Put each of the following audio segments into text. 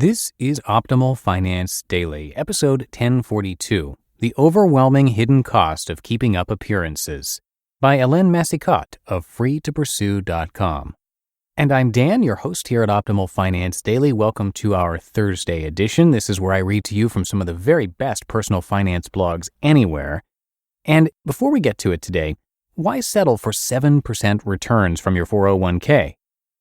This is Optimal Finance Daily, episode 1042, The Overwhelming Hidden Cost of Keeping Up Appearances, by Helene Massicotte of freetopursue.com. And I'm Dan, your host here at Optimal Finance Daily. Welcome to our Thursday edition. This is where I read to you from some of the very best personal finance blogs anywhere. And before we get to it today, why settle for 7% returns from your 401k?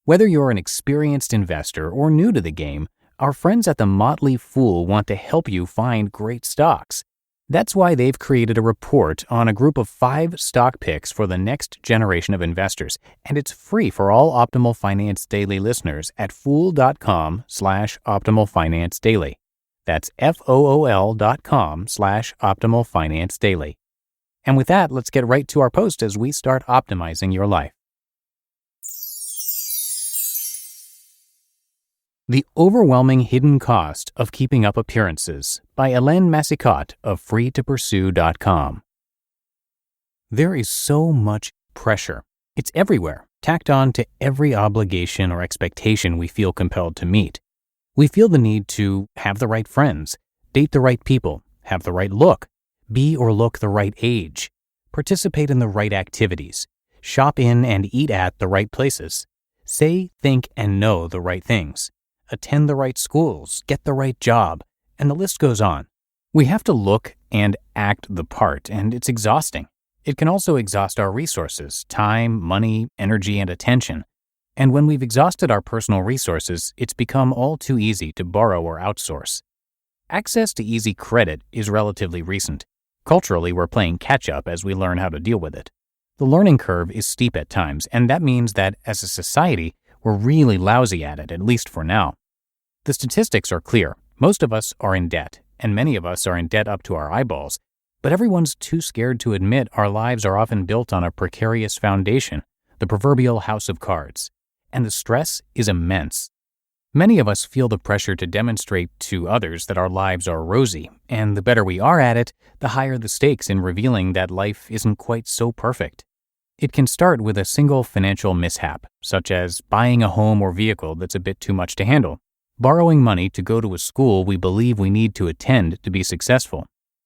Whether you're an experienced investor or new to the game, our friends at the Motley Fool want to help you find great stocks. That's why they've created a report on a group of 5 stock picks for the next generation of investors, and it's free for all Optimal Finance Daily listeners at fool.com/optimalfinancedaily. That's fool.com/optimalfinancedaily. And with that, let's get right to our post as we start optimizing your life. The Overwhelming Hidden Cost of Keeping Up Appearances, by Helene Massicotte of freetopursue.com. There is so much pressure. It's everywhere, tacked on to every obligation or expectation we feel compelled to meet. We feel the need to have the right friends, date the right people, have the right look, be or look the right age, participate in the right activities, shop in and eat at the right places, say, think, and know the right things, attend the right schools, get the right job, and the list goes on. We have to look and act the part, and it's exhausting. It can also exhaust our resources, time, money, energy, and attention. And when we've exhausted our personal resources, it's become all too easy to borrow or outsource. Access to easy credit is relatively recent. Culturally, we're playing catch-up as we learn how to deal with it. The learning curve is steep at times, and that means that as a society, we're really lousy at least for now. The statistics are clear. Most of us are in debt, and many of us are in debt up to our eyeballs. But everyone's too scared to admit our lives are often built on a precarious foundation, the proverbial house of cards. And the stress is immense. Many of us feel the pressure to demonstrate to others that our lives are rosy, and the better we are at it, the higher the stakes in revealing that life isn't quite so perfect. It can start with a single financial mishap, such as buying a home or vehicle that's a bit too much to handle, borrowing money to go to a school we believe we need to attend to be successful,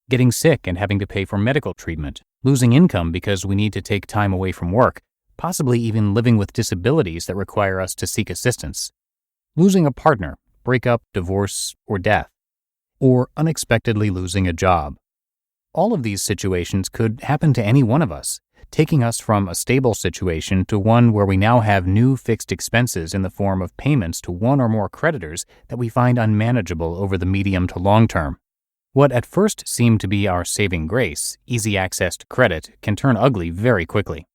getting sick and having to pay for medical treatment, losing income because we need to take time away from work, possibly even living with disabilities that require us to seek assistance, losing a partner, breakup, divorce, or death, or unexpectedly losing a job. All of these situations could happen to any one of us, taking us from a stable situation to one where we now have new fixed expenses in the form of payments to one or more creditors that we find unmanageable over the medium to long term. What at first seemed to be our saving grace, easy access to credit, can turn ugly very quickly.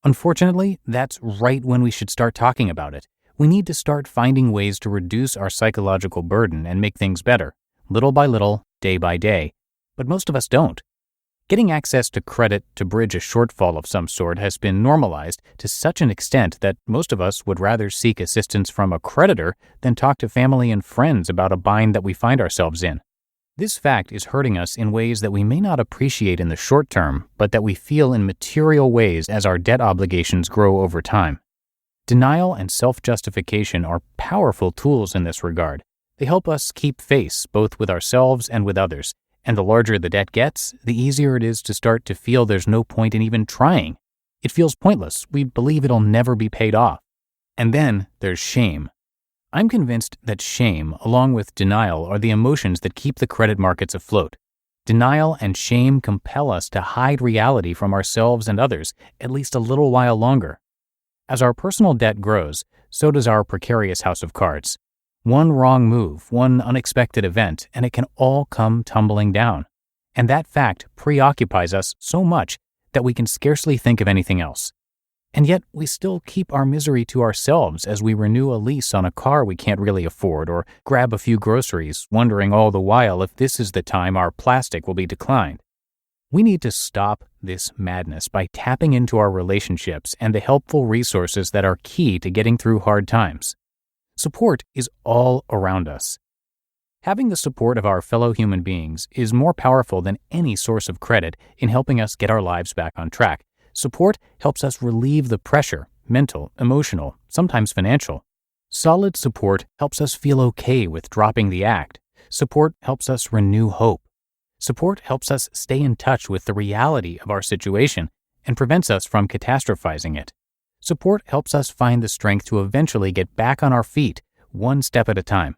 Unfortunately, that's right when we should start talking about it. We need to start finding ways to reduce our psychological burden and make things better, little by little, day by day. But most of us don't. Getting access to credit to bridge a shortfall of some sort has been normalized to such an extent that most of us would rather seek assistance from a creditor than talk to family and friends about a bind that we find ourselves in. This fact is hurting us in ways that we may not appreciate in the short term, but that we feel in material ways as our debt obligations grow over time. Denial and self-justification are powerful tools in this regard. They help us keep face both with ourselves and with others. And the larger the debt gets, the easier it is to start to feel there's no point in even trying. It feels pointless. We believe it'll never be paid off. And then there's shame. I'm convinced that shame, along with denial, are the emotions that keep the credit markets afloat. Denial and shame compel us to hide reality from ourselves and others at least a little while longer. As our personal debt grows, so does our precarious house of cards. One wrong move, one unexpected event, and it can all come tumbling down. And that fact preoccupies us so much that we can scarcely think of anything else. And yet we still keep our misery to ourselves as we renew a lease on a car we can't really afford or grab a few groceries, wondering all the while if this is the time our plastic will be declined. We need to stop this madness by tapping into our relationships and the helpful resources that are key to getting through hard times. Support is all around us. Having the support of our fellow human beings is more powerful than any source of credit in helping us get our lives back on track. Support helps us relieve the pressure, mental, emotional, sometimes financial. Solid support helps us feel okay with dropping the act. Support helps us renew hope. Support helps us stay in touch with the reality of our situation and prevents us from catastrophizing it. Support helps us find the strength to eventually get back on our feet, one step at a time.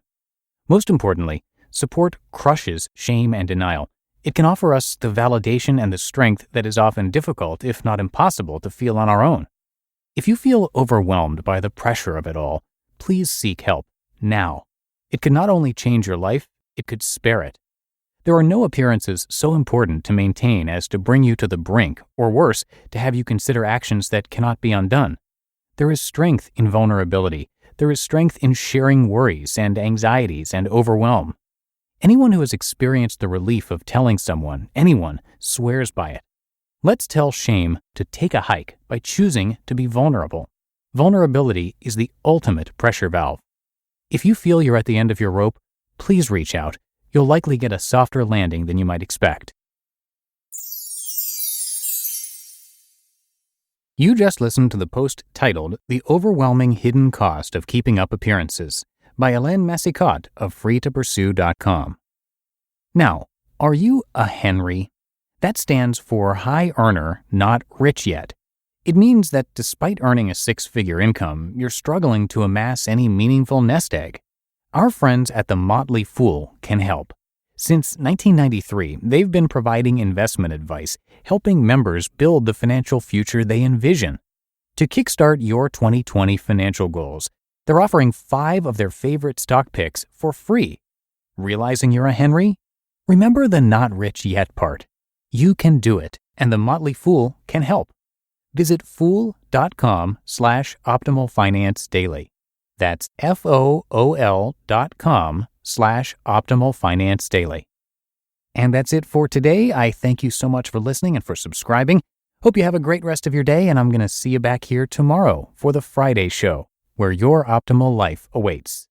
Most importantly, support crushes shame and denial. It can offer us the validation and the strength that is often difficult, if not impossible, to feel on our own. If you feel overwhelmed by the pressure of it all, please seek help now. It could not only change your life, it could spare it. There are no appearances so important to maintain as to bring you to the brink, or worse, to have you consider actions that cannot be undone. There is strength in vulnerability. There is strength in sharing worries and anxieties and overwhelm. Anyone who has experienced the relief of telling someone, anyone, swears by it. Let's tell shame to take a hike by choosing to be vulnerable. Vulnerability is the ultimate pressure valve. If you feel you're at the end of your rope, please reach out. You'll likely get a softer landing than you might expect. You just listened to the post titled The Overwhelming Hidden Cost of Keeping Up Appearances by Helene Massicotte of freetopursue.com. Now, are you a Henry? That stands for high earner, not rich yet. It means that despite earning a six-figure income, you're struggling to amass any meaningful nest egg. Our friends at the Motley Fool can help. Since 1993, they've been providing investment advice, helping members build the financial future they envision. To kickstart your 2020 financial goals, they're offering 5 of their favorite stock picks for free. Realizing you're a Henry? Remember the not rich yet part. You can do it, and the Motley Fool can help. Visit fool.com/optimalfinancedaily. That's FOOL.com/optimalfinancedaily. And that's it for today. I thank you so much for listening and for subscribing. Hope you have a great rest of your day, and I'm going to see you back here tomorrow for the Friday show, where your optimal life awaits.